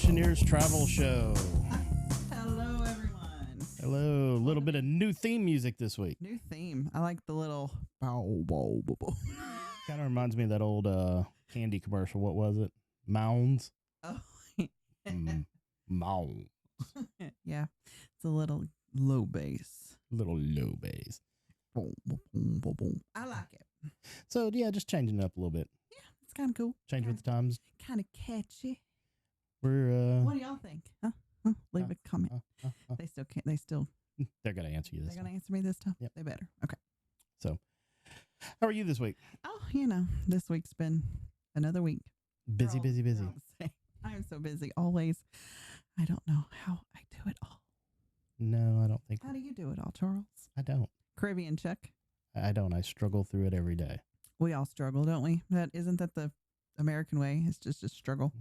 Vacationers Travel Show. Hello, everyone. Hello. A little bit of new theme music this week. New theme. I like the little bow, bow, bow, bow. Kind of reminds me of that old candy commercial. What was it? Mounds? Oh, Mounds. yeah. It's a little low bass. Little low bass. Boom, boom, boom, boom, boom. I like it. So, yeah, just changing it up a little bit. Yeah, it's kind of cool. Change with the times. Kind of catchy. We're, What do y'all think? Huh? Leave a comment. They still can't. They're going to answer you this They're time. going to answer me this time? Yep. They better. Okay. So, how are you this week? Oh, this week's been another week. Busy. I am so busy always. I don't know how I do it all. No, I don't think. How do you do it all, Charles? I don't. Caribbean Chuck? I don't. I struggle through it every day. We all struggle, don't we? Isn't that the American way? It's just a struggle.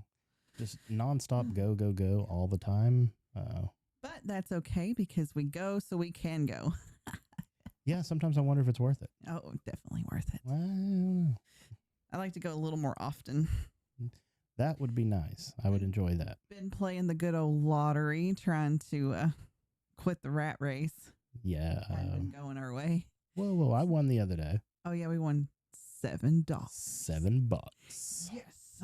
Just nonstop go all the time. But that's okay because we go so we can go. Yeah, sometimes I wonder if it's worth it. Oh, definitely worth it. Well, I don't know. I like to go a little more often. That would be nice. I would enjoy that. Been playing the good old lottery, trying to quit the rat race. Yeah. Hadn't been going our way. Whoa. I won the other day. Oh, yeah, we won $7. $7. Yes.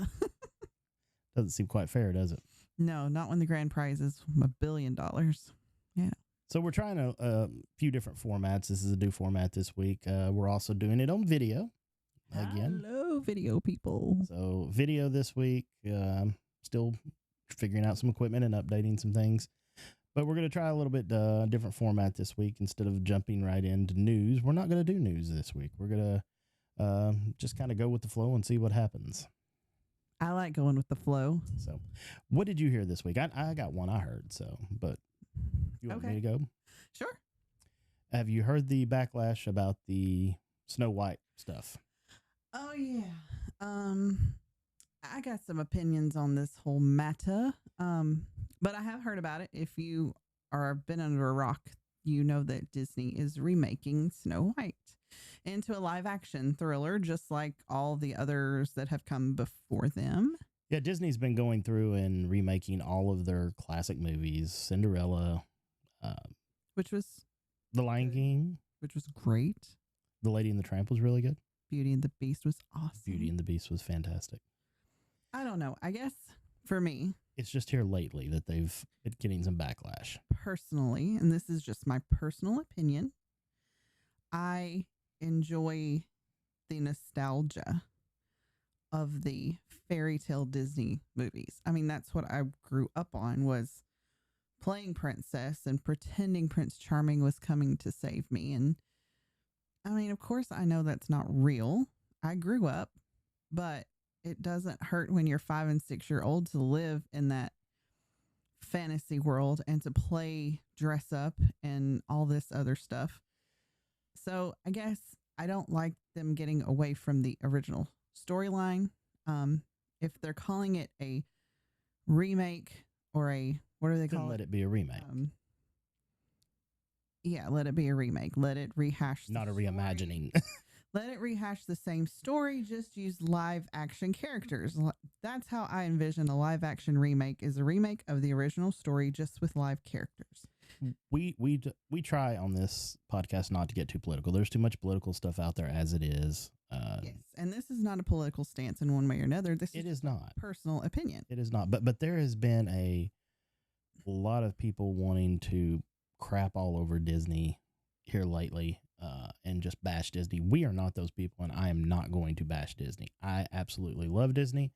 Doesn't seem quite fair, does it? No, not when the grand prize is $1 billion. Yeah. So we're trying a few different formats. This is a new format this week. We're also doing it on video again. Hello, video people. So video this week. Still figuring out some equipment and updating some things. But we're going to try a little bit different format this week. Instead of jumping right into news, we're not going to do news this week. We're going to just kind of go with the flow and see what happens. I like going with the flow. So what did you hear this week? I got one I heard, but you want me to go? Sure. Have you heard the backlash about the Snow White stuff? Oh, yeah. I got some opinions on this whole matter. But I have heard about it. If you are been under a rock, you know that Disney is remaking Snow White into a live action thriller, just like all the others that have come before them. Yeah, Disney's been going through and remaking all of their classic movies, Cinderella, Which was The Lion King, which was great. The Lady and the Tramp was really good. Beauty and the Beast was awesome. Beauty and the Beast was fantastic. I don't know. I guess for me, it's just here lately that they've been getting some backlash. Personally, and this is just my personal opinion, I enjoy the nostalgia of the fairy tale Disney movies. I mean, that's what I grew up on, was playing princess and pretending Prince Charming was coming to save me. And I mean, of course, I know that's not real. I grew up, but it doesn't hurt when you're 5 and 6 year old to live in that fantasy world and to play dress up and all this other stuff. So I guess I don't like them getting away from the original storyline. If they're calling it a remake or what do they call it? Let it be a remake. Yeah, let it be a remake. Let it rehash. Not a reimagining. Let it rehash the same story, just use live action characters. That's how I envision a live action remake, is a remake of the original story just with live characters. We try on this podcast not to get too political. There's too much political stuff out there as it is. Yes, and this is not a political stance in one way or another. It is not personal opinion. It is not. But there has been a lot of people wanting to crap all over Disney here lately. And just bash Disney. We are not those people, and I am not going to bash Disney. I absolutely love Disney.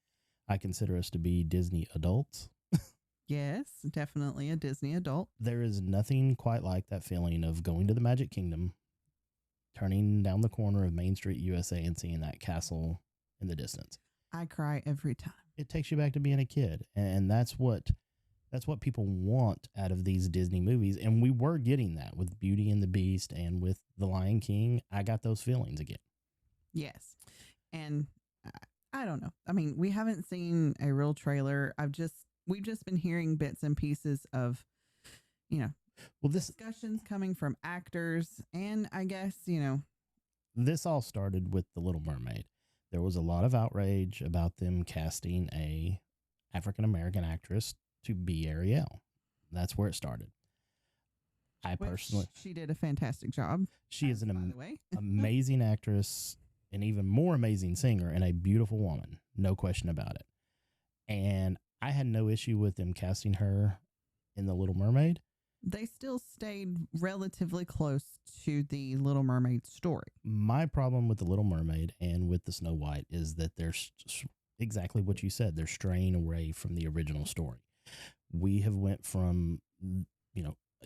I consider us to be Disney adults. Yes, definitely a Disney adult. There is nothing quite like that feeling of going to the Magic Kingdom, turning down the corner of Main Street, USA, and seeing that castle in the distance. I cry every time. It takes you back to being a kid, and that's what people want out of these Disney movies. And we were getting that with Beauty and the Beast and with The Lion King. I got those feelings again. Yes. And I don't know. I mean, we haven't seen a real trailer. We've just been hearing bits and pieces of, discussions coming from actors. And I guess, this all started with The Little Mermaid. There was a lot of outrage about them casting a African-American actress to be Ariel. That's where it started. I Which personally, she did a fantastic job. she is by an the way. amazing actress, an even more amazing singer, and a beautiful woman. No question about it. And I had no issue with them casting her in The Little Mermaid. They still stayed relatively close to the Little Mermaid story. My problem with The Little Mermaid and with the Snow White is that there's exactly what you said. They're straying away from the original story. We have went from,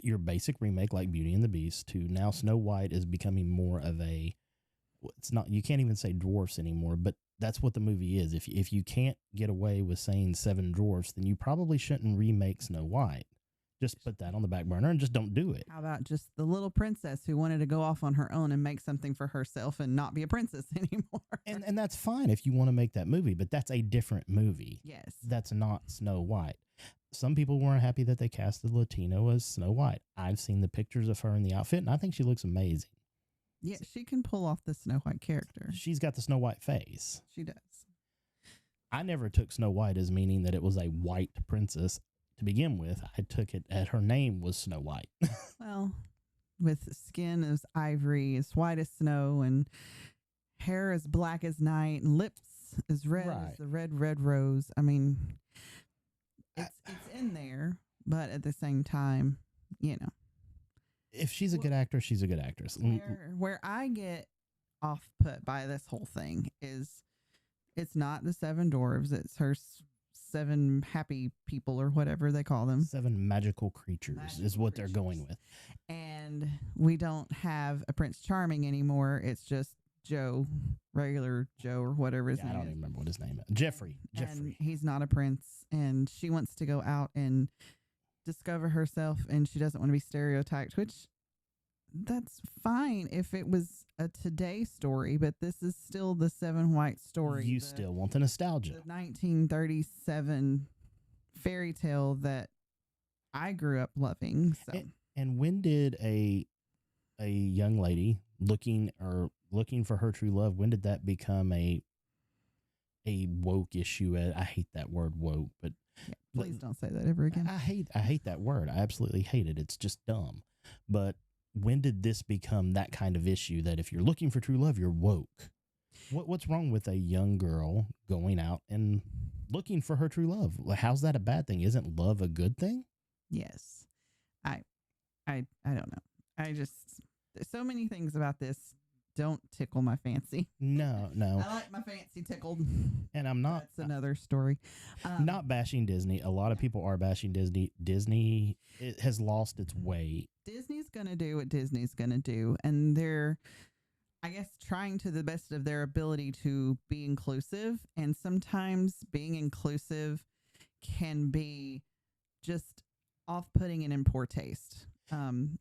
your basic remake like Beauty and the Beast to now Snow White is becoming more of a, it's not, you can't even say dwarfs anymore, but that's what the movie is. If you can't get away with saying 7 dwarfs, then you probably shouldn't remake Snow White. Just put that on the back burner and just don't do it. How about just the little princess who wanted to go off on her own and make something for herself and not be a princess anymore? And that's fine if you want to make that movie, but that's a different movie. Yes. That's not Snow White. Some people weren't happy that they casted Latino as Snow White. I've seen the pictures of her in the outfit, and I think she looks amazing. Yeah, she can pull off the Snow White character. She's got the Snow White face. She does. I never took Snow White as meaning that it was a white princess to begin with. I took it as her name was Snow White. Well, with skin as ivory, as white as snow, and hair as black as night, and lips as red as the red rose. I mean, it's in there, but at the same time, if she's a good actress, she's a good actress. Where I get off put by this whole thing is it's not the 7 dwarves. It's her 7 happy people or whatever they call them. 7 magical creatures is what they're going with. And we don't have a Prince Charming anymore. It's just Joe, regular Joe or whatever his name is. I don't even remember what his name is. Jeffrey. And he's not a prince. And she wants to go out and discover herself, and she doesn't want to be stereotyped, which that's fine if it was a today story, but this is still the 7 white story. You still want the nostalgia. The 1937 fairy tale that I grew up loving. So. And when did a young lady looking for her true love, when did that become a woke issue? I hate that word woke, but please don't say that ever again. I hate that word. I absolutely hate it. It's just dumb. But when did this become that kind of issue that if you're looking for true love, you're woke? What's wrong with a young girl going out and looking for her true love? How's that a bad thing? Isn't love a good thing? Yes. I don't know. There's so many things about this don't tickle my fancy. No. I like my fancy tickled. And I'm not. That's another story. Not bashing Disney. A lot of people are bashing Disney. Disney has lost its way. Disney's going to do what Disney's going to do. And they're, I guess, trying to the best of their ability to be inclusive. And sometimes being inclusive can be just off-putting and in poor taste.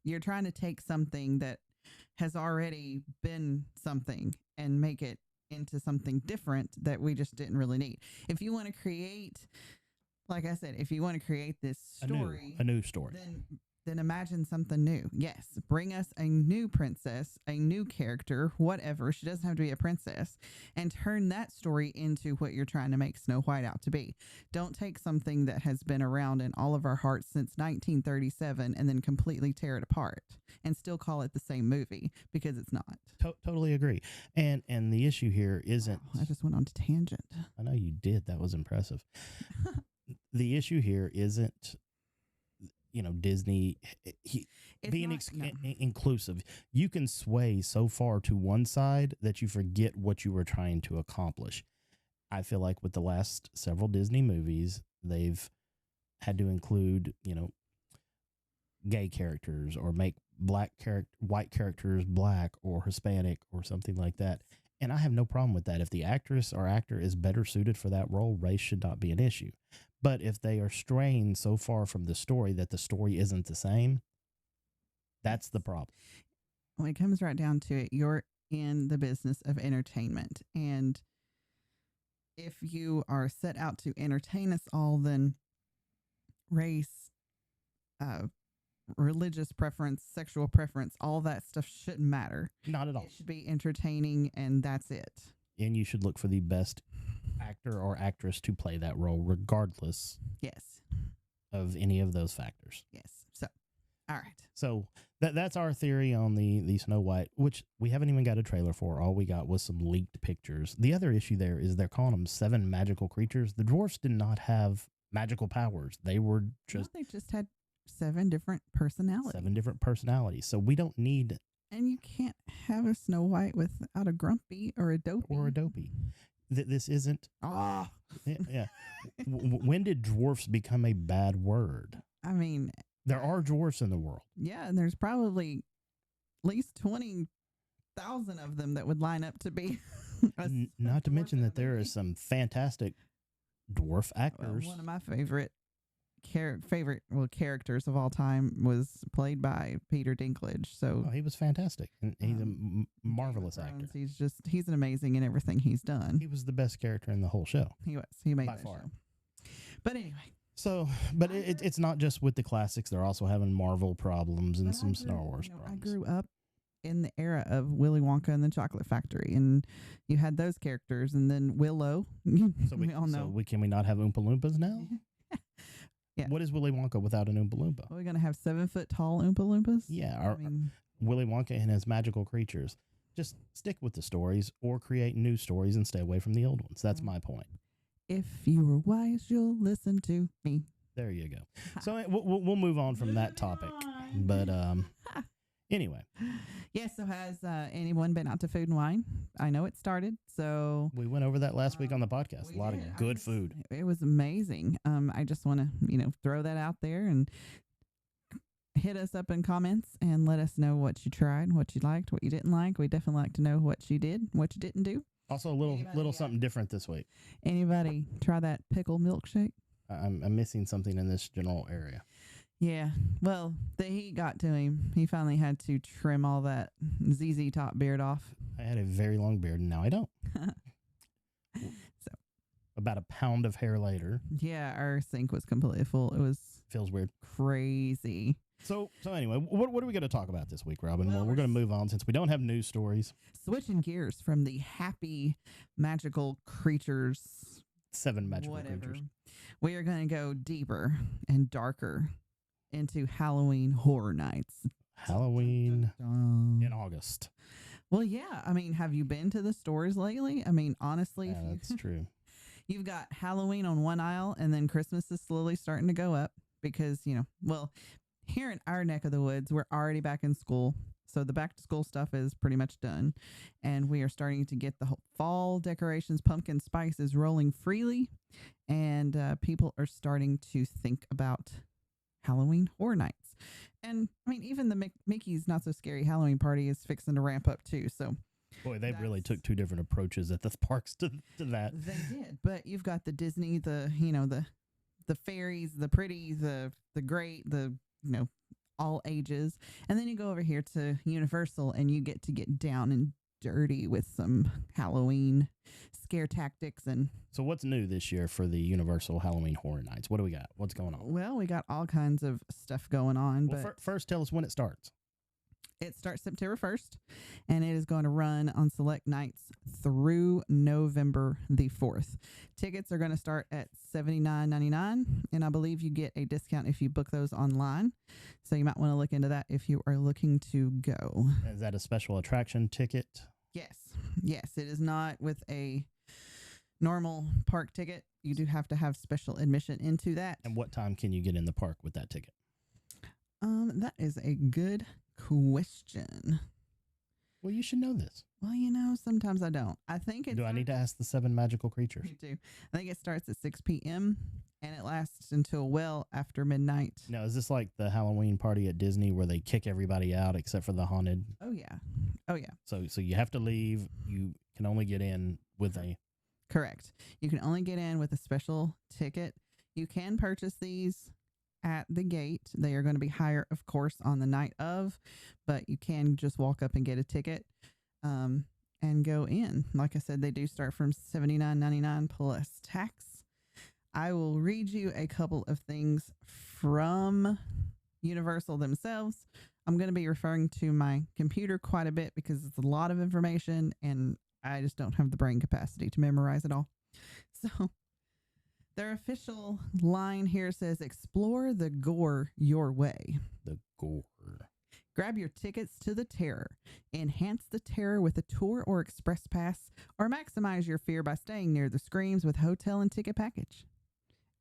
You're trying to take something that has already been something and make it into something different that we just didn't really need. If you want to create, like I said, if you want to create this story, a new story, then imagine something new. Yes, bring us a new princess, a new character, whatever. She doesn't have to be a princess, and turn that story into what you're trying to make Snow White out to be. Don't take something that has been around in all of our hearts since 1937 and then completely tear it apart and still call it the same movie, because it's not. Totally agree. And the issue here isn't... Wow, I just went on to tangent. I know you did. That was impressive. The issue here isn't... Disney being inclusive. You can sway so far to one side that you forget what you were trying to accomplish. I feel like with the last several Disney movies, they've had to include, gay characters or make white characters black or Hispanic or something like that. And I have no problem with that. If the actress or actor is better suited for that role, race should not be an issue. But if they are straying so far from the story that the story isn't the same, that's the problem. When it comes right down to it, you're in the business of entertainment. And if you are set out to entertain us all, then race, religious preference, sexual preference, all that stuff shouldn't matter. Not at all. It should be entertaining, and that's it. And you should look for the best actor or actress to play that role, regardless of any of those factors. Yes. So, all right. So that's our theory on the Snow White, which we haven't even got a trailer for. All we got was some leaked pictures. The other issue there is they're calling them 7 magical creatures. The dwarfs did not have magical powers. They were just They just had 7 different personalities. 7 different personalities. So we don't need. And you can't have a Snow White without a Grumpy or a Dopey. This isn't. Ah. Yeah. When did dwarfs become a bad word? I mean, there are dwarfs in the world. Yeah, and there's probably at least 20,000 of them that would line up to be. Not to mention that there are some fantastic dwarf actors. Well, one of my favorite characters of all time was played by Peter Dinklage. So he was fantastic, and he's a marvelous actor. He's an amazing in everything he's done. He was the best character in the whole show. He was. He made by that far. show. But anyway. So, but it's not just with the classics. They're also having Marvel problems and some Star Wars problems. I grew up in the era of Willy Wonka and the Chocolate Factory, and you had those characters, and then Willow. So we all know. Can we not have Oompa Loompas now? Yeah. What is Willy Wonka without an Oompa Loompa? Are we going to have 7-foot tall Oompa Loompas? Yeah. Willy Wonka and his magical creatures. Just stick with the stories or create new stories and stay away from the old ones. That's my point. If you are wise, you'll listen to me. There you go. So we'll move on from that topic. But anyway. Yes, so has anyone been out to Food and Wine? I know it started, so... We went over that last week on the podcast. A lot of good food. It was amazing. I just want to, throw that out there and hit us up in comments and let us know what you tried, what you liked, what you didn't like. We definitely like to know what you did, what you didn't do. Also, a little something different this week. Anybody try that pickle milkshake? I'm missing something in this general area. Yeah, well, the heat got to him. He finally had to trim all that ZZ Top beard off. I had a very long beard, and now I don't. So, about a pound of hair later. Yeah, our sink was completely full. It was feels weird, crazy. So anyway, what are we going to talk about this week, Robin? Well, we're going to move on since we don't have news stories. Switching gears from the happy magical creatures, 7 magical creatures. We are going to go deeper and darker into Halloween Horror Nights. Halloween in August. Well, yeah. I mean, have you been to the stores lately? I mean, honestly, yeah, that's true. You've got Halloween on one aisle, and then Christmas is slowly starting to go up because, here in our neck of the woods, we're already back in school. So the back to school stuff is pretty much done. And we are starting to get the whole fall decorations, pumpkin spice is rolling freely. And people are starting to think about Halloween Horror Nights. And I mean, even the Mickey's Not So Scary Halloween Party is fixing to ramp up too. So boy, they really took 2 different approaches at the parks to that. They did. But you've got the Disney, the fairies, the pretty, the great, all ages. And then you go over here to Universal and you get to get down and dirty with some Halloween scare tactics. And so what's new this year for the Universal Halloween Horror Nights? What do we got? What's going on? Well, we got all kinds of stuff going on. Well, but first, tell us when it starts. It starts September 1st, and it is going to run on select nights through November the 4th. Tickets are going to start at $79.99, and I believe you get a discount if you book those online. So you might want to look into that if you are looking to go. Is that a special attraction ticket? Yes. Yes, it is not with a normal park ticket. You do have to have special admission into that. And what time can you get in the park with that ticket? That is a good question. Well, you should know this. Well, sometimes I don't. I think Do I need to ask the 7 magical creatures? You do. I think it starts at 6 p.m. and it lasts until well after midnight. Now, is this like the Halloween party at Disney where they kick everybody out except for the haunted? Oh, yeah. Oh, yeah. So you have to leave. You can only get in with a... Correct. You can only get in with a special ticket. You can purchase these at the gate. They are going to be higher, of course, on the night of, but you can just walk up and get a ticket and go in. Like I said, they do start from $79.99 plus tax. I will read you a couple of things from Universal themselves. I'm going to be referring to my computer quite a bit because it's a lot of information and I just don't have the brain capacity to memorize it all. So Their official line here says, explore the gore your way. The gore. Grab your tickets to the terror. Enhance the terror with a tour or express pass, or maximize your fear by staying near the screams with hotel and ticket package.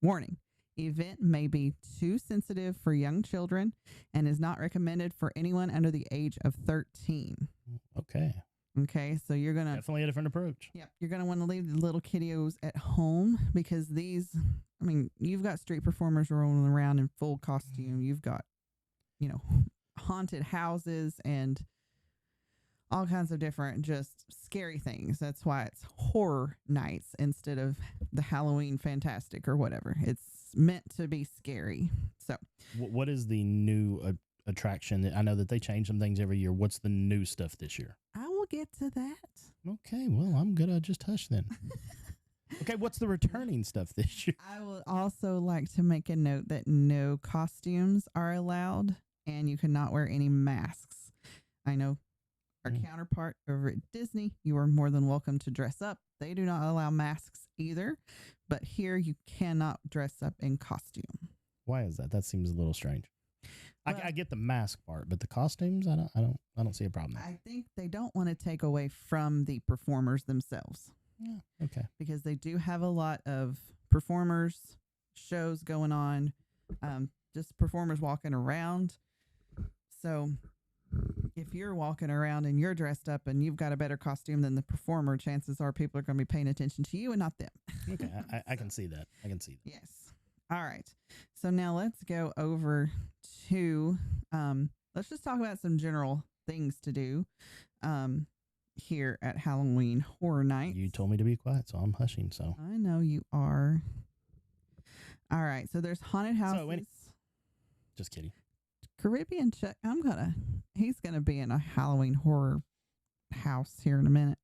Warning. Event may be too sensitive for young children and is not recommended for anyone under the age of 13. Okay. Okay, so you're going to... Definitely a different approach. Yep, you're going to want to leave the little kiddos at home because these... I mean, you've got street performers rolling around in full costume. You've got, haunted houses and all kinds of different just scary things. That's why it's horror nights instead of the Halloween Fantastic or whatever. It's meant to be scary. So, what is the new attraction? I know that they change some things every year. What's the new stuff this year? I will get to that. Okay, well, I'm gonna just hush then. Okay, what's the returning stuff this year? I would also like to make a note that no costumes are allowed and you cannot wear any masks. I know our counterpart over at Disney, you are more than welcome to dress up. They do not allow masks either, but here you cannot dress up in costume. Why is that? That seems a little strange. Well, I get the mask part, but the costumes, I don't see a problem there. I think they don't want to take away from the performers themselves. Yeah, okay. Because they do have a lot of performers, shows going on, just performers walking around. So if you're walking around and you're dressed up and you've got a better costume than the performer, chances are people are going to be paying attention to you and not them. Okay, I can see that. I can see that. Yes. All right. So now let's go over to, let's just talk about some general things to do here at Halloween Horror Nights. You told me to be quiet, so I'm hushing. So I know you are. All right. So there's haunted houses. Just kidding. Caribbean Chuck, he's gonna be in a Halloween horror house here in a minute.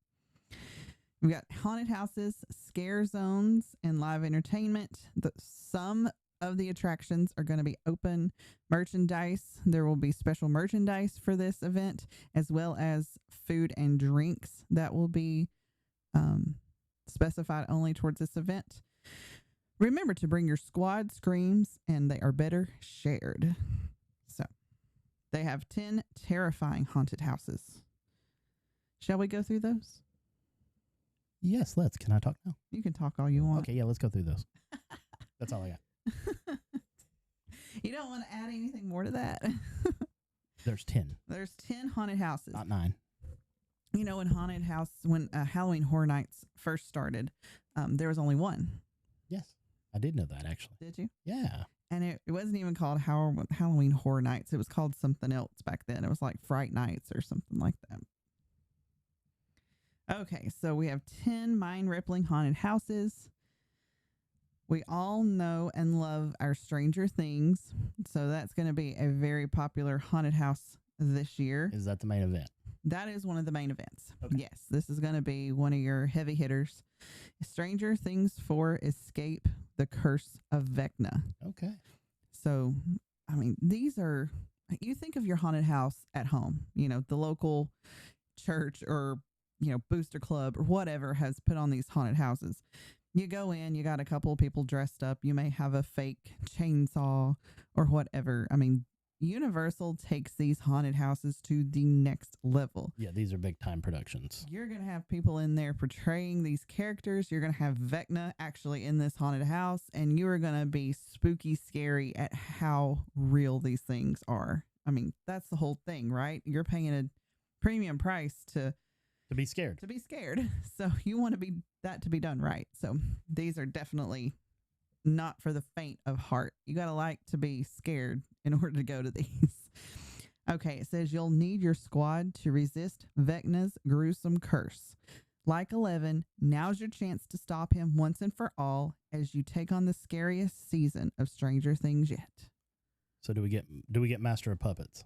We've got haunted houses, scare zones, and live entertainment. Some of the attractions are going to be open merchandise. There will be special merchandise for this event, as well as food and drinks that will be specified only towards this event. Remember to bring your squad screams, and they are better shared. So, they have 10 terrifying haunted houses. Shall we go through those? Yes, let's. Can I talk now? You can talk all you want. Okay, yeah, let's go through those. That's all I got. You don't want to add anything more to that? There's 10. There's 10 haunted houses. Not 9. When Halloween Horror Nights first started, there was only one. Yes, I did know that, actually. Did you? Yeah. And it wasn't even called Halloween Horror Nights. It was called something else back then. It was like Fright Nights or something like that. Okay, so we have 10 mind-rippling haunted houses. We all know and love our Stranger Things. So that's going to be a very popular haunted house this year. Is that the main event? That is one of the main events. Okay. Yes, this is going to be one of your heavy hitters. Stranger Things 4 Escape the Curse of Vecna. Okay. So, I mean, these are, you think of your haunted house at home, the local church or, booster club or whatever has put on these haunted houses. You go in, you got a couple of people dressed up. You may have a fake chainsaw or whatever. I mean, Universal takes these haunted houses to the next level. Yeah, these are big time productions. You're going to have people in there portraying these characters. You're going to have Vecna actually in this haunted house, and you are going to be spooky scary at how real these things are. I mean, that's the whole thing, right? You're paying a premium price to be scared. To be scared. So you want that to be done right. So these are definitely not for the faint of heart. You got to like to be scared in order to go to these. Okay, it says you'll need your squad to resist Vecna's gruesome curse. Like 11, now's your chance to stop him once and for all as you take on the scariest season of Stranger Things yet. So do we get Master of Puppets?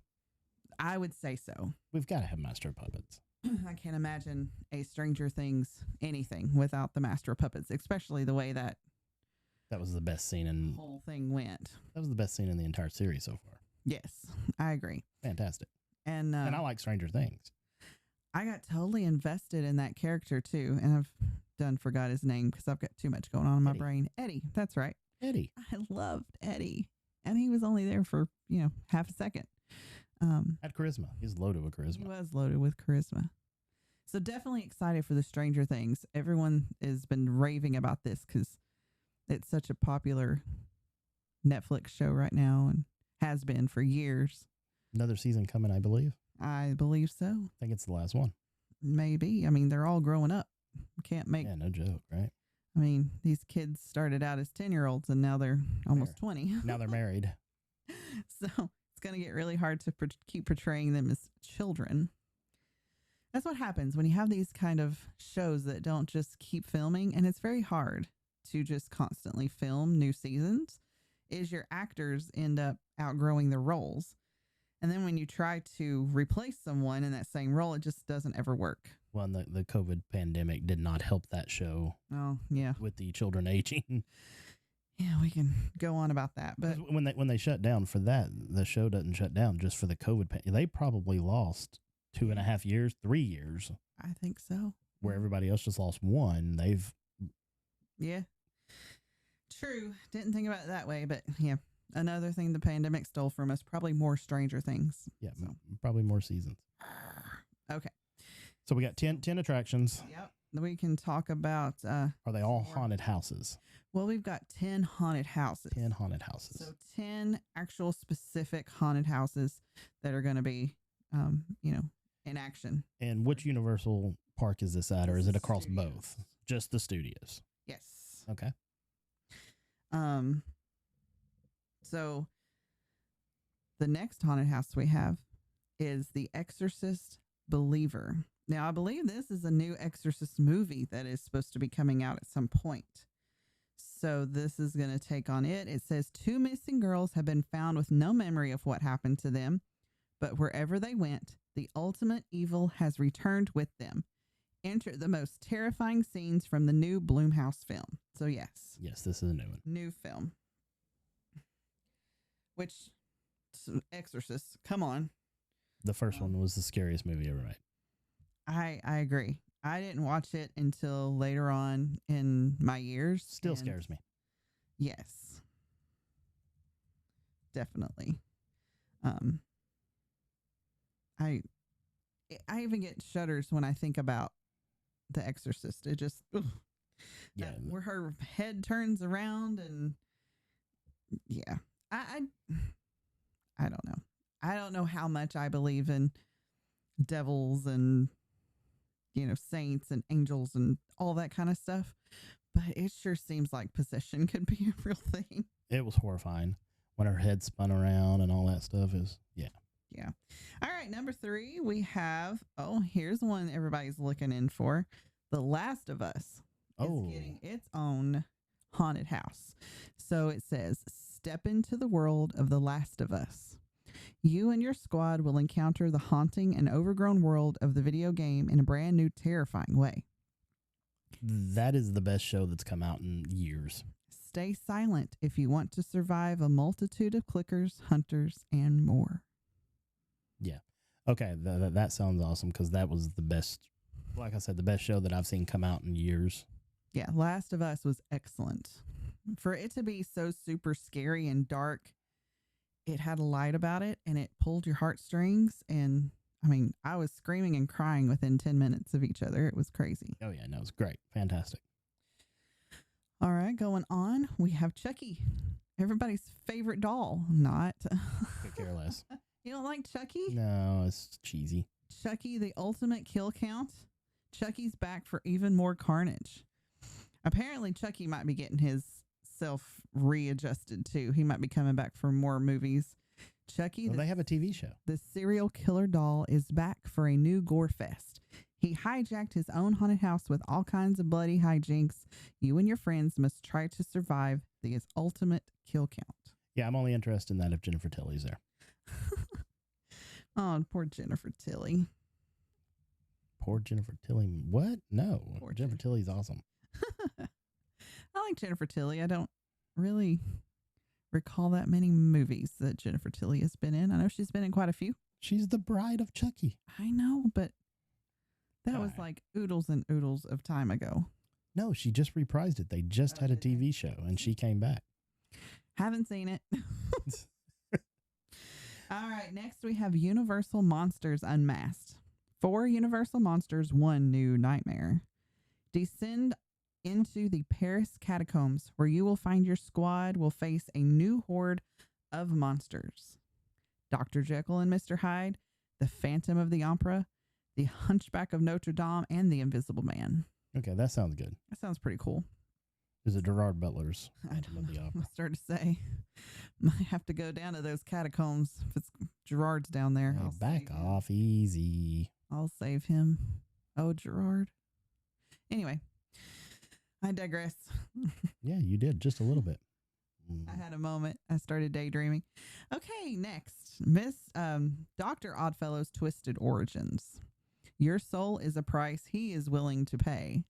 I would say so. We've got to have Master of Puppets. I can't imagine a Stranger Things anything without the Master of Puppets, especially the way that was the best scene in the whole thing went. That was the best scene in the entire series so far. Yes, I agree. Fantastic. And I like Stranger Things. I got totally invested in that character too, and done forgot his name because I've got too much going on in my Eddie. brain. Eddie, that's right. Eddie. I loved Eddie, and he was only there for half a second. Had charisma. He's loaded with He charisma. was loaded with charisma. So definitely excited for the Stranger Things. Everyone has been raving about this because it's such a popular Netflix show right now and has been for years. Another season coming, I believe. I believe so. I think it's the last one. Maybe. I mean, they're all growing up. Can't make. Yeah, no joke, right? I mean, these kids started out as 10-year-olds and now they're almost 20. Now they're married. So it's going to get really hard to keep portraying them as children. That's what happens when you have these kind of shows that don't just keep filming. And it's very hard to just constantly film new seasons, is your actors end up outgrowing their roles. And then when you try to replace someone in that same role, it just doesn't ever work. Well, and the COVID pandemic did not help that show. Oh, yeah. With the children aging. Yeah, we can go on about that. But when they shut down for that, the show doesn't shut down just for the COVID. They probably lost 2.5 years, 3 years. I think so. Where everybody else just lost one. Yeah. True. Didn't think about it that way, but yeah. Another thing the pandemic stole from us, probably more Stranger Things. Yeah, so. Probably more seasons. Okay. So we got 10 attractions. Yep. We can talk about... Are they all haunted houses? Well, we've got 10 haunted houses. 10 haunted houses. So 10 actual specific haunted houses that are going to be, in action. And which Universal Park is this at, or is it across Studios. both? Just the studios. Yes. Okay. So the next haunted house we have is The Exorcist Believer. Now, I believe this is a new Exorcist movie that is supposed to be coming out at some point. So this is going to take on it. It says 2 missing girls have been found with no memory of what happened to them, but wherever they went, the ultimate evil has returned with them. Enter the most terrifying scenes from the new Blumhouse film. So yes. Yes, this is a new one. New film. Which, Exorcist, come on. The first one was the scariest movie ever made. I agree. I didn't watch it until later on in my years. Still scares me. Yes. Definitely. I even get shudders when I think about The Exorcist. It just, yeah, where her head turns around and yeah, I don't know. I don't know how much I believe in devils and saints and angels and all that kind of stuff, but it sure seems like possession could be a real thing. It was horrifying when her head spun around and all that stuff. Yeah. All right, number 3, we have, here's one everybody's looking in for. The Last of Us is getting its own haunted house. So it says, step into the world of The Last of Us. You and your squad will encounter the haunting and overgrown world of the video game in a brand new, terrifying way. That is the best show that's come out in years. Stay silent if you want to survive a multitude of clickers, hunters, and more. Yeah. Okay, that sounds awesome because that was the best, like I said, the best show that I've seen come out in years. Yeah, Last of Us was excellent. For it to be so super scary and dark, it had a light about it and it pulled your heartstrings. And I mean, I was screaming and crying within 10 minutes of each other. It was crazy. Oh, yeah, no, it was great. Fantastic. All right, going on, we have Chucky, everybody's favorite doll. Not. Could care less. You don't like Chucky? No, it's cheesy. Chucky, the ultimate kill count. Chucky's back for even more carnage. Apparently, Chucky might be getting his self readjusted too. He might be coming back for more movies. Chucky, Well, they have a TV show. the serial killer doll, is back for a new gore fest. He hijacked his own haunted house with all kinds of bloody hijinks. You and your friends must try to survive the ultimate kill count. Yeah, I'm only interested in that if Jennifer Tilly's there. Oh, poor Jennifer Tilly. Poor Jennifer Tilly. What? No. Poor Jennifer Tilly's awesome. I like Jennifer Tilly. I don't really recall that many movies that Jennifer Tilly has been in. I know she's been in quite a few. She's the bride of Chucky. I know, but that was Alright. like oodles and oodles of time ago. No, she just reprised it. They just had a TV show, and she came back. Haven't seen it. All right, next we have Universal Monsters Unmasked. 4 Universal Monsters, 1 new nightmare. Descend into the Paris catacombs, where you will find your squad will face a new horde of monsters. Dr. Jekyll and Mr. Hyde, the Phantom of the Opera, the Hunchback of Notre Dame, and the Invisible Man. Okay, that sounds good. That sounds pretty cool. Is it Gerard Butler's I Phantom of the I Opera? started to say, might have to go down to those catacombs if it's Gerard's down there. Hey, I'll back save him. off, easy. I'll save him. Oh, Gerard. Anyway, I digress. Yeah, you did just a little bit. I had a moment. I started daydreaming. Okay, next, Dr. Oddfellow's Twisted Origins. Your soul is a price he is willing to pay.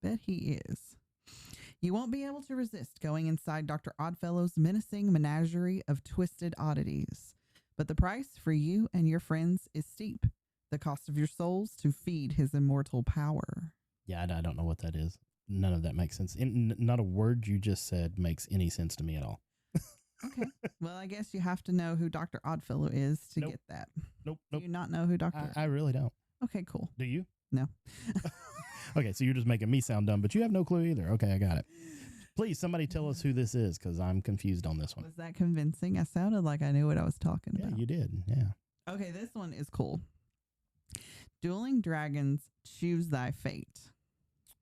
Bet he is. You won't be able to resist going inside Dr. Oddfellow's menacing menagerie of twisted oddities. But the price for you and your friends is steep. The cost of your souls to feed his immortal power. Yeah, I don't know what that is. None of that makes sense. Not a word you just said makes any sense to me at all. Okay. Well, I guess you have to know who Dr. Oddfellow is to get that. Nope. Do you not know who Dr. I really don't. Okay, cool. Do you? No. Okay, so you're just making me sound dumb, but you have no clue either. Okay, I got it. Please, somebody tell us who this is, because I'm confused on this one. Was that convincing? I sounded like I knew what I was talking Yeah, about. you did. Yeah. Okay, this one is cool. Dueling Dragons, Choose Thy Fate.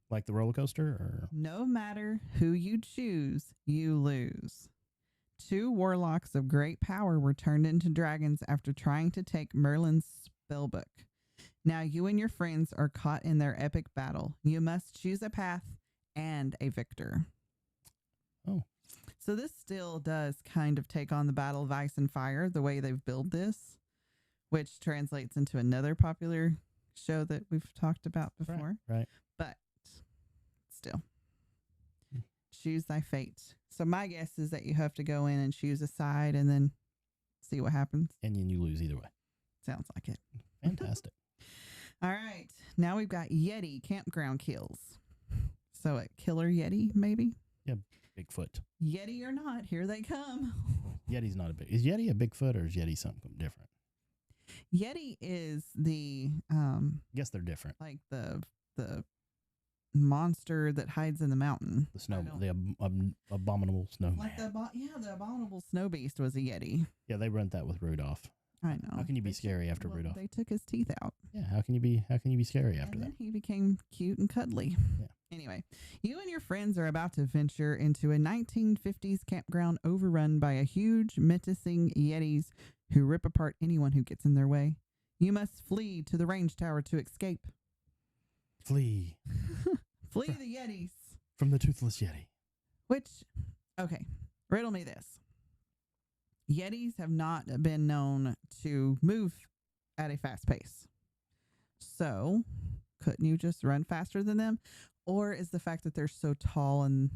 Like the roller coaster? Or No matter who you choose, you lose. 2 warlocks of great power were turned into dragons after trying to take Merlin's spellbook. Now you and your friends are caught in their epic battle. You must choose a path and a victor. Oh. So this still does kind of take on the Battle of Ice and Fire, the way they've built this, which translates into another popular show that we've talked about before. Right. But still, choose thy fate. So my guess is that you have to go in and choose a side and then see what happens. And then you lose either way. Sounds like it. Fantastic. All right. Now we've got Yeti campground kills. So a killer Yeti, maybe? Yeah, Bigfoot. Yeti or not, here they come. Yeti's not a big. Is Yeti a Bigfoot or is Yeti something different? Yeti is the I guess they're different. like the monster that hides in the mountain. The snow, the abominable snowman. Like the abominable snow beast was a Yeti. Yeah, they rent that with Rudolph. I know. How can you be scary after Rudolph? They took his teeth out. Yeah, how can you be scary after And that? then he became cute and cuddly. Yeah. Anyway, you and your friends are about to venture into a 1950s campground overrun by a huge menacing Yetis who rip apart anyone who gets in their way. You must flee to the range tower to escape. Flee Flee the Yetis. from the toothless Yeti. Which, okay, riddle me this. Yetis have not been known to move at a fast pace. So, couldn't you just run faster than them? Or is the fact that they're so tall and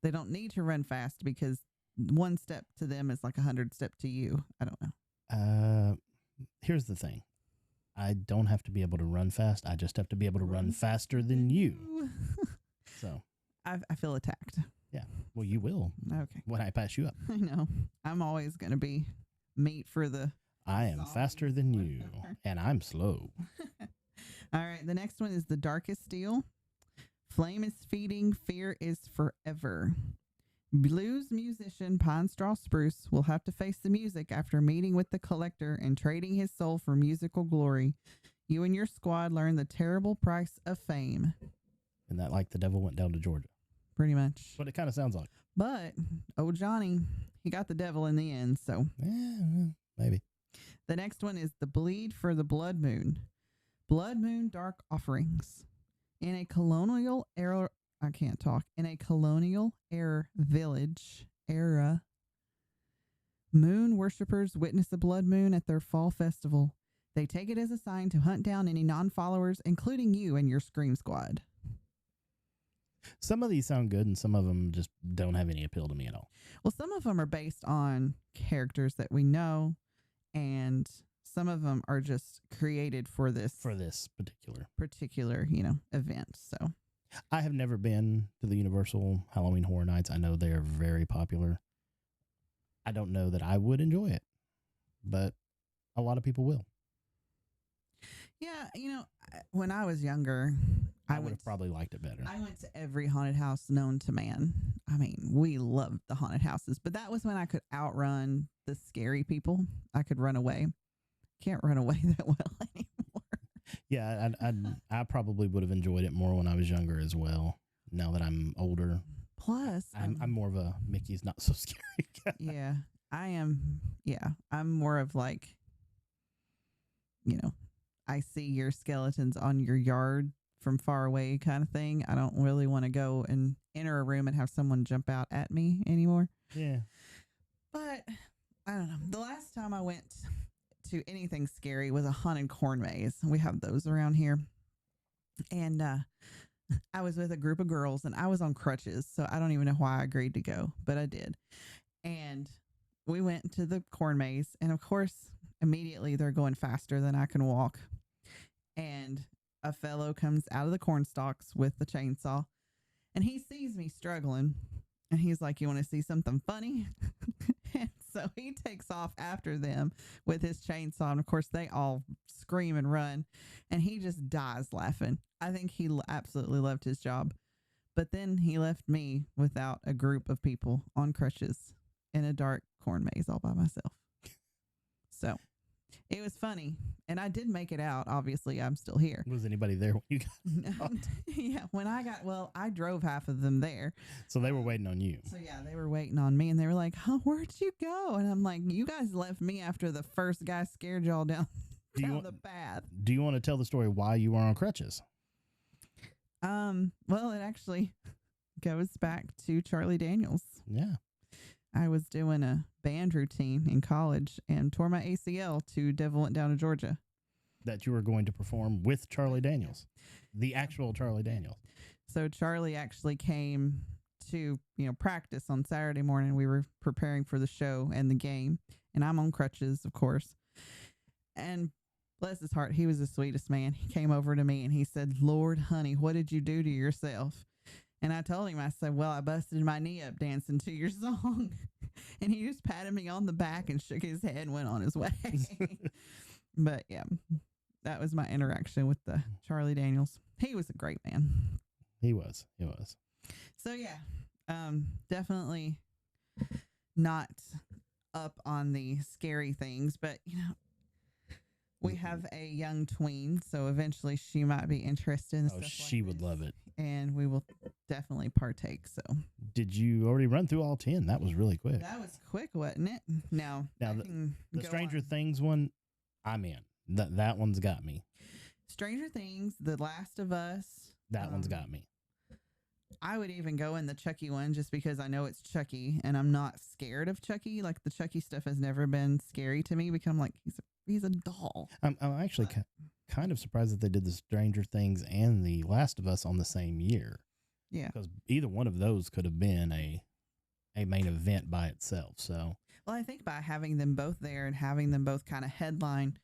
they don't need to run fast because one step to them is like 100 step to you? I don't know. Here's the thing. I don't have to be able to run fast. I just have to be able to run faster than you. So I feel attacked. Yeah. Well, you will. Okay. When I pass you up. I know. I'm always going to be meat for the... I am faster than you, and I'm slow. All right. The next one is The Darkest Steel. Flame is feeding, fear is forever. Blues musician Pine Straw Spruce will have to face the music after meeting with the collector and trading his soul for musical glory. You and your squad learn the terrible price of fame. And that like the devil went down to Georgia. Pretty much. What it kind of sounds like. But, oh, Johnny, he got the devil in the end, so. Yeah, well, maybe. The next one is The Bleed for the Blood Moon. Blood Moon Dark Offerings. In a colonial era, in a colonial era village era, moon worshippers witness a blood moon at their fall festival. They take it as a sign to hunt down any non-followers, including you and your Scream Squad. Some of these sound good, and some of them just don't have any appeal to me at all. Well, some of them are based on characters that we know, and some of them are just created for this particular event. So I have never been to the Universal Halloween Horror Nights. I know they are very popular. I don't know that I would enjoy it, but a lot of people will. Yeah, when I was younger, I would have probably liked it better. I went to every haunted house known to man. I mean, we loved the haunted houses, but that was when I could outrun the scary people. I could run away. Can't run away that well anymore. Yeah, I probably would have enjoyed it more when I was younger as well. Now that I'm older, Plus, I'm more of a Mickey's not so scary guy. Yeah, I am. Yeah, I'm more of like, I see your skeletons on your yard from far away kind of thing. I don't really want to go and enter a room and have someone jump out at me anymore. Yeah. But I don't know. The last time I went to anything scary was a haunted corn maze. We have those around here. And I was with a group of girls and I was on crutches. So I don't even know why I agreed to go, but I did. And we went to the corn maze. And of course, immediately they're going faster than I can walk. And a fellow comes out of the corn stalks with the chainsaw and he sees me struggling. And he's like, "You want to see something funny?" And so he takes off after them with his chainsaw. And of course, they all scream and run. And he just dies laughing. I think he absolutely loved his job. But then he left me without a group of people on crutches in a dark corn maze all by myself. So it was funny. And I did make it out. Obviously, I'm still here. Was anybody there when you got out? Yeah, I drove half of them there. So they were waiting on you. So yeah, they were waiting on me and they were like, "Huh, where'd you go?" And I'm like, "You guys left me after the first guy scared y'all down the path." Do you want to tell the story why you were on crutches? Well, it actually goes back to Charlie Daniels. Yeah. I was doing a band routine in college and tore my ACL to Devil Went Down to Georgia. That you were going to perform with Charlie Daniels, the actual Charlie Daniels. So Charlie actually came to, practice on Saturday morning. We were preparing for the show and the game, and I'm on crutches, of course. And bless his heart, he was the sweetest man. He came over to me and he said, "Lord, honey, what did you do to yourself?" And I told him, I said, "Well, I busted my knee up dancing to your song." And he just patted me on the back and shook his head and went on his way. But yeah, that was my interaction with the Charlie Daniels. He was a great man. He was. So yeah, definitely not up on the scary things, but we have a young tween, so eventually she might be interested in stuff like she would love it. And we will definitely partake. So, did you already run through all 10? That was really quick. That was quick, wasn't it? Now the Stranger Things one, I'm in. That one's got me. Stranger Things, The Last of Us. That one's got me. I would even go in the Chucky one just because I know it's Chucky and I'm not scared of Chucky. Like the Chucky stuff has never been scary to me because I'm like, he's a doll. I'm actually kind of surprised that they did the Stranger Things and The Last of Us on the same year. Yeah. Because either one of those could have been a main event by itself. So, well, I think by having them both there and having them both kind of headline,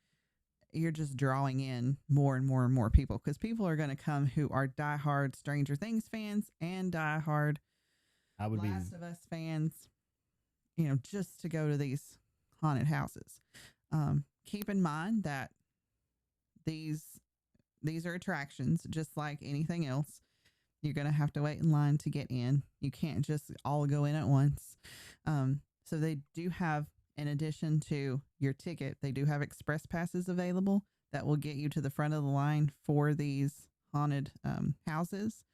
you're just drawing in more and more and more people because people are going to come who are diehard Stranger Things fans and diehard Last of Us fans, just to go to these haunted houses. Keep in mind that these are attractions just like anything else. You're going to have to wait in line to get in. You can't just all go in at once. So they do have, in addition to your ticket, they do have express passes available that will get you to the front of the line for these haunted houses.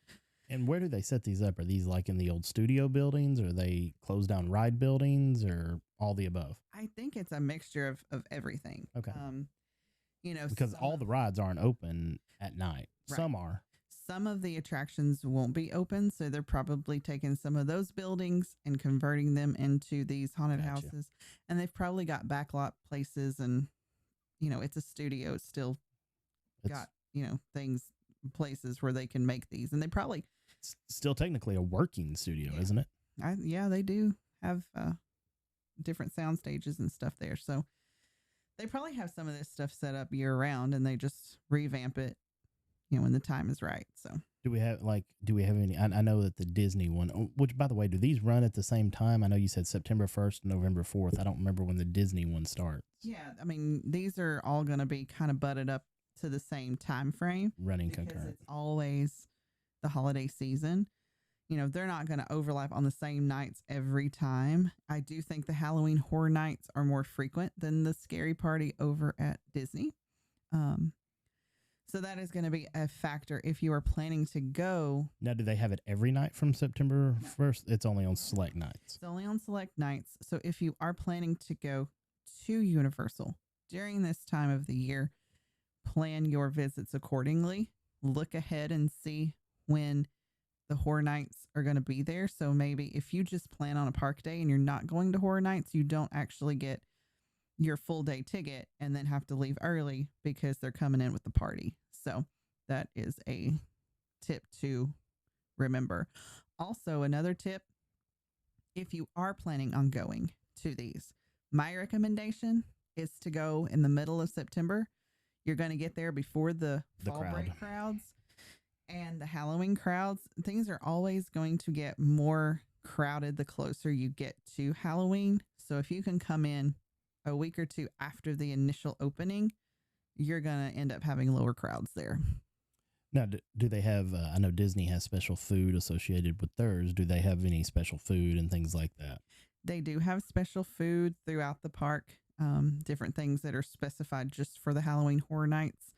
And where do they set these up? Are these like in the old studio buildings, or are they closed down ride buildings, or all the above? I think it's a mixture of everything. Okay. Because all the rides aren't open at night. Right. Some are. Some of the attractions won't be open, so they're probably taking some of those buildings and converting them into these haunted houses. And they've probably got backlot places, and it's a studio. It's still got places where they can make these, and they probably still technically a working studio, isn't it? They do have different sound stages and stuff there, so they probably have some of this stuff set up year round, and they just revamp it when the time is right. So Do we have any? I know that the Disney one, which by the way, do these run at the same time? I know you said September 1st, November 4th. I don't remember when the Disney one starts. Yeah, I mean, these are all going to be kind of butted up to the same time frame Running because concurrent. it's always the holiday season. They're not going to overlap on the same nights every time. I do think the Halloween Horror Nights are more frequent than the Scary Party over at Disney. Um, so that is going to be a factor if you are planning to go. Now, do they have it every night from September 1st? It's only on select nights. It's only on select nights. So if you are planning to go to Universal during this time of the year, plan your visits accordingly. Look ahead and see when the Horror Nights are going to be there. So maybe if you just plan on a park day and you're not going to Horror Nights, you don't actually get your full day ticket and then have to leave early because they're coming in with the party. So that is a tip to remember. Also, another tip, if you are planning on going to these, my recommendation is to go in the middle of September. You're going to get there before the fall break crowds and the Halloween crowds. Things are always going to get more crowded the closer you get to Halloween. So if you can come in a week or two after the initial opening, you're going to end up having lower crowds there. Now, do they have, I know Disney has special food associated with theirs. Do they have any special food and things like that? They do have special food throughout the park, different things that are specified just for the Halloween Horror Nights.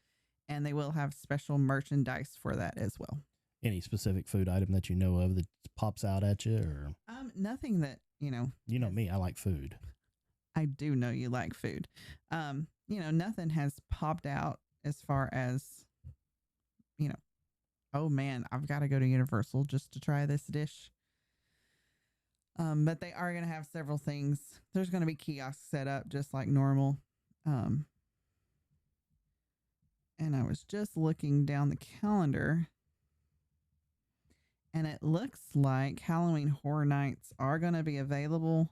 And they will have special merchandise for that as well. Any specific food item that you know of that pops out at you? Or nothing that, You know me, I like food. I do know you like food. Nothing has popped out as far as, oh man, I've got to go to Universal just to try this dish. But they are going to have several things. There's going to be kiosks set up just like normal. And I was just looking down the calendar, and it looks like Halloween Horror Nights are going to be available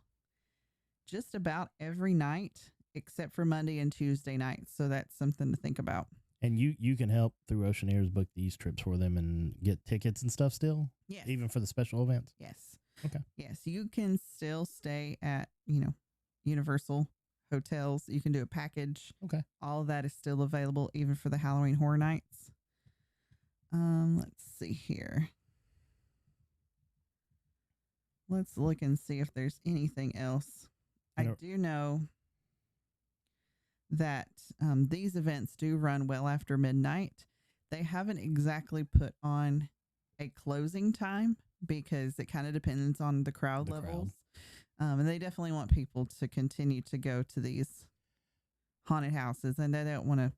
just about every night except for Monday and Tuesday nights. So that's something to think about. And you can help through Oceaneers book these trips for them and get tickets and stuff still? Yes. Even for the special events? Yes. Okay. Yes, you can still stay at, Universal hotels. You can do a package. Okay. All of that is still available even for the Halloween Horror Nights. Let's see here. Let's look and see if there's anything else. I do know that these events do run well after midnight. They haven't exactly put on a closing time because it kind of depends on the crowd levels. And they definitely want people to continue to go to these haunted houses, and they don't want to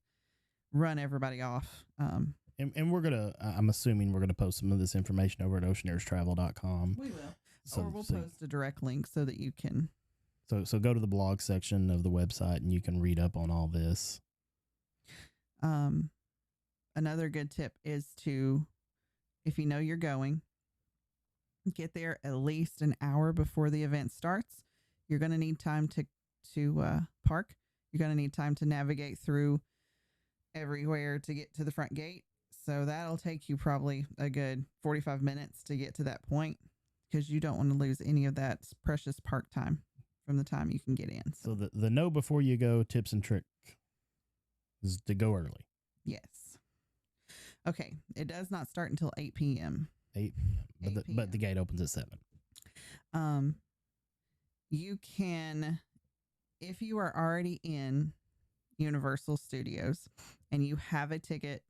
run everybody off. And we're going to, I'm assuming we're going to post some of this information over at oceaneerstravel.com. We will. Or we'll post a direct link so that you can. So go to the blog section of the website and you can read up on all this. Another good tip is to, if you know you're going, get there at least an hour before the event starts. You're going to need time to park. You're going to need time to navigate through everywhere to get to the front gate. So that'll take you probably a good 45 minutes to get to that point because you don't want to lose any of that precious park time from the time you can get in. So the know before you go tips and trick is to go early. Yes. Okay. It does not start until 8 p.m. 8 p.m. But the gate opens at 7. You can, if you are already in Universal Studios and you have a ticket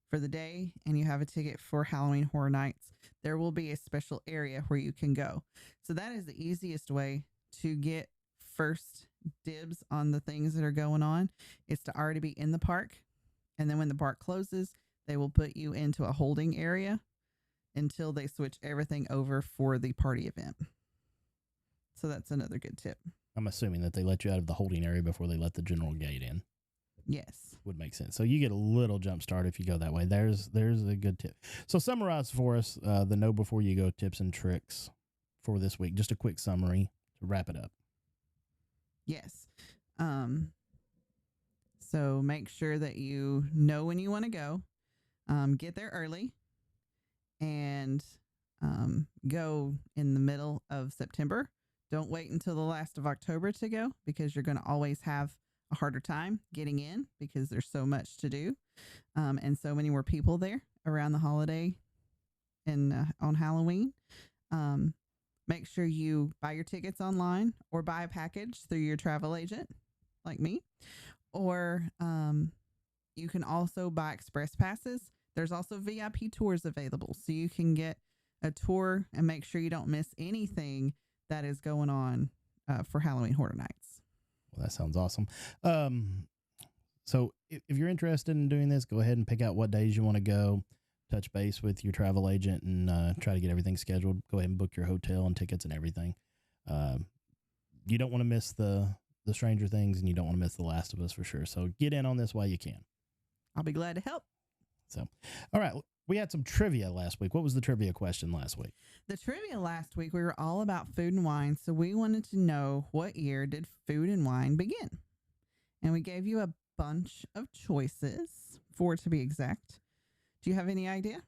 for the day and you have a ticket for Halloween Horror Nights, there will be a special area where you can go. So that is the easiest way to get first dibs on the things that are going on. Is to already be in the park. And then when the park closes, they will put you into a holding area until they switch everything over for the party event. So that's another good tip. I'm assuming that they let you out of the holding area before they let the general gate in. Yes. Would make sense. So you get a little jump start if you go that way. There's a good tip. So summarize for us the know before you go tips and tricks for this week. Just a quick summary to wrap it up. Yes. So make sure that you know when you want to go. Get there early. and go in the middle of September. Don't wait until the last of October to go, because you're going to always have a harder time getting in because there's so much to do, and so many more people there around the holiday and on Halloween. Make sure you buy your tickets online or buy a package through your travel agent like me, or you can also buy express passes. There's also VIP tours available, so you can get a tour and make sure you don't miss anything that is going on for Halloween Horror Nights. Well, that sounds awesome. So if you're interested in doing this, go ahead and pick out what days you want to go. Touch base with your travel agent and try to get everything scheduled. Go ahead and book your hotel and tickets and everything. You don't want to miss the Stranger Things, and you don't want to miss The Last of Us for sure. So get in on this while you can. I'll be glad to help. So, all right. We had some trivia last week. What was the trivia question last week? The trivia last week, we were all about food and wine. So we wanted to know, what year did food and wine begin? And we gave you a bunch of choices, 4 to be exact. Do you have any idea?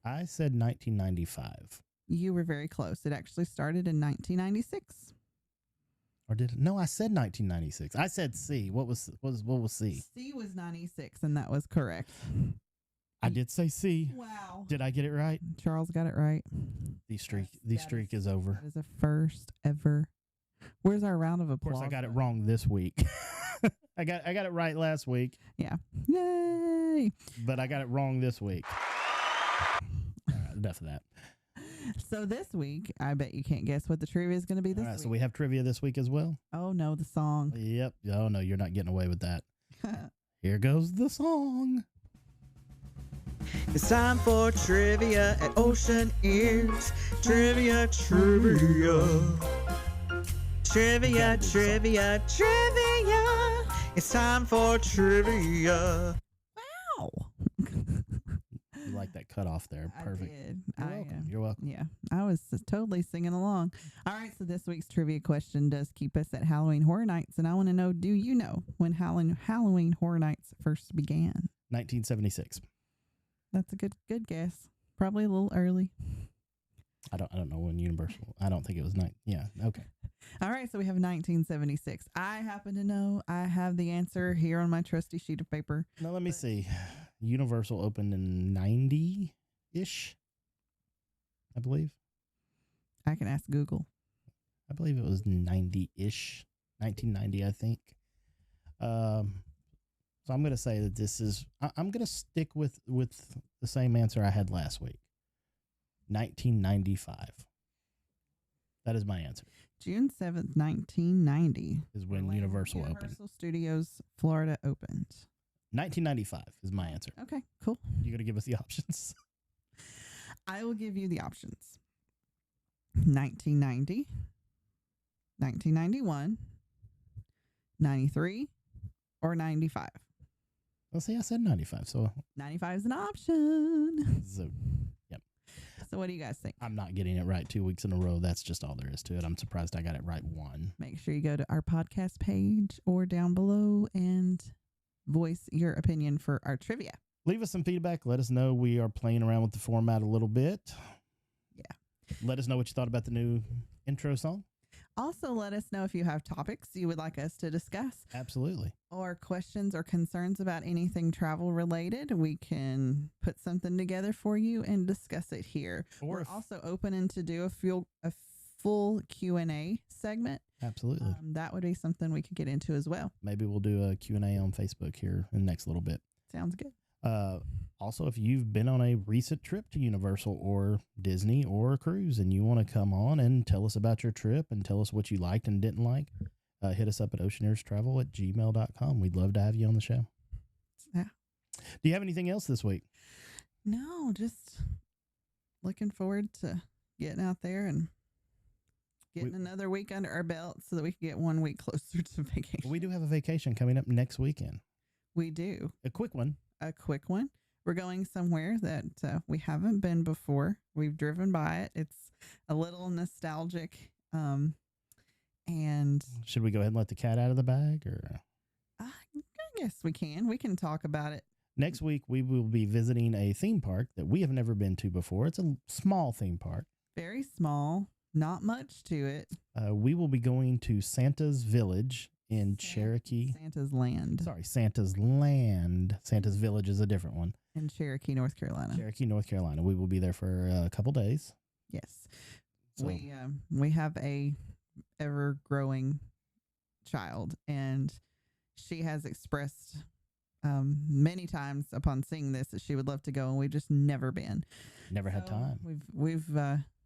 I said 1995. You were very close. It actually started in 1996. Or did it? No, I said 1996. I said C. What was C? C was 96, and that was correct. I did say C. Wow. Did I get it right? Charles got it right. The streak is over. That is a first ever. Where's our round of applause? Of course, I got it wrong this week. I got it right last week. Yeah. Yay. But I got it wrong this week. All right, enough of that. So this week, I bet you can't guess what the trivia is going to be this All right, week. so we have trivia this week as well. Oh, no, the song. Yep. Oh, no, you're not getting away with that. Here goes the song. It's time for trivia at Ocean Ears. Trivia. It's time for trivia. Wow. You like that cutoff there. Perfect. I did. You're welcome. You're welcome. Yeah, I was totally singing along. All right, so this week's trivia question does keep us at Halloween Horror Nights, and I want to know, do you know when Halloween Horror Nights first began? 1976. That's a good guess. Probably a little early. I don't know when Universal. I don't think it was Yeah. Okay. All right, so we have 1976. I happen to know. I have the answer here on my trusty sheet of paper. Now let me see. Universal opened in 90-ish, I believe. I can ask Google. I believe it was 90-ish, 1990, I think. So I'm going to say that this is. I'm going to stick with the same answer I had last week. 1995. That is my answer. June 7th, 1990 is when Universal opened. Universal Studios Florida opened. 1995 is my answer. Okay, cool. You got to give us the options. I will give you the options. 1990, 1991, 93, or 95. Well, see, I said 95, so 95 is an option. So, yep. So what do you guys think? I'm not getting it right 2 weeks in a row. That's just all there is to it. I'm surprised I got it right one. Make sure you go to our podcast page or down below and voice your opinion for our trivia. Leave us some feedback. Let us know. We are playing around with the format a little bit. Yeah. Let us know what you thought about the new intro song. Also, let us know if you have topics you would like us to discuss. Absolutely. Or questions or concerns about anything travel related. We can put something together for you and discuss it here. We're also open to do a full Q&A segment. Absolutely. That would be something we could get into as well. Maybe we'll do a Q&A on Facebook here in the next little bit. Sounds good. Also, if you've been on a recent trip to Universal or Disney or a cruise and you want to come on and tell us about your trip and tell us what you liked and didn't like, hit us up at oceanearstravel@gmail.com. We'd love to have you on the show. Yeah. Do you have anything else this week? No, just looking forward to getting out there and getting another week under our belt so that we can get 1 week closer to vacation. We do have a vacation coming up next weekend. We do. A quick one. We're going somewhere that we haven't been before. We've driven by it. It's a little nostalgic. And should we go ahead and let the cat out of the bag, or? I guess we can. We can talk about it. Next week, we will be visiting a theme park that we have never been to before. It's a small theme park. Very small, not much to it. We will be going to Santa's Village in Cherokee. Santa's Land. Sorry, Santa's Land. Santa's Village is a different one. In Cherokee, North Carolina. Cherokee, North Carolina. We will be there for a couple days. Yes. So, We have a ever-growing child, and she has expressed many times upon seeing this that she would love to go, and we've just never been. never had time. We've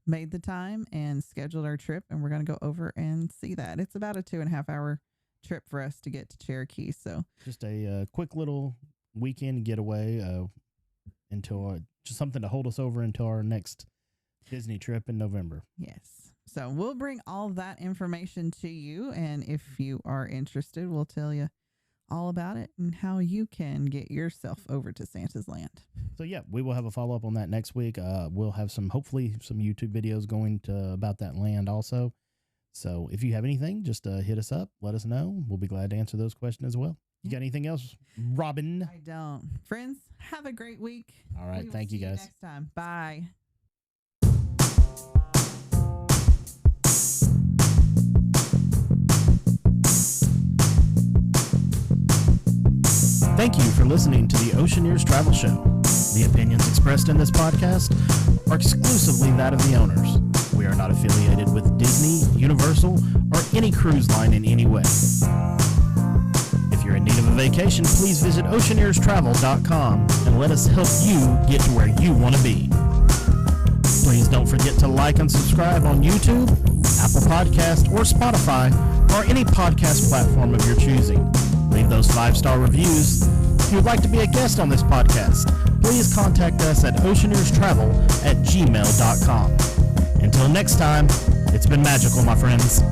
made the time and scheduled our trip, and we're going to go over and see that. It's about a 2.5 hour trip for us to get to Cherokee. So Just a quick little weekend getaway until just something to hold us over until our next Disney trip in November. yes. So we'll bring all that information to you, and if you are interested, we'll tell you all about it and how you can get yourself over to Santa's Land. So yeah, we will have a follow up on that next week. We'll have hopefully some YouTube videos going about that land also. So if you have anything, just hit us up, let us know. We'll be glad to answer those questions as well. You got anything else, Robin? I don't. Friends, have a great week. All right, We will thank you see guys. next time. Bye. Thank you for listening to the Oceaneers Travel Show. The opinions expressed in this podcast are exclusively that of the owners. We are not affiliated with Disney, Universal, or any cruise line in any way. If you're in need of a vacation, please visit oceaneerstravel.com and let us help you get to where you want to be. Please don't forget to like and subscribe on YouTube, Apple Podcast, or Spotify, or any podcast platform of your choosing. Leave those 5-star reviews. If you would like to be a guest on this podcast, please contact us at oceaneerstravel@gmail.com. Until next time, it's been magical, my friends.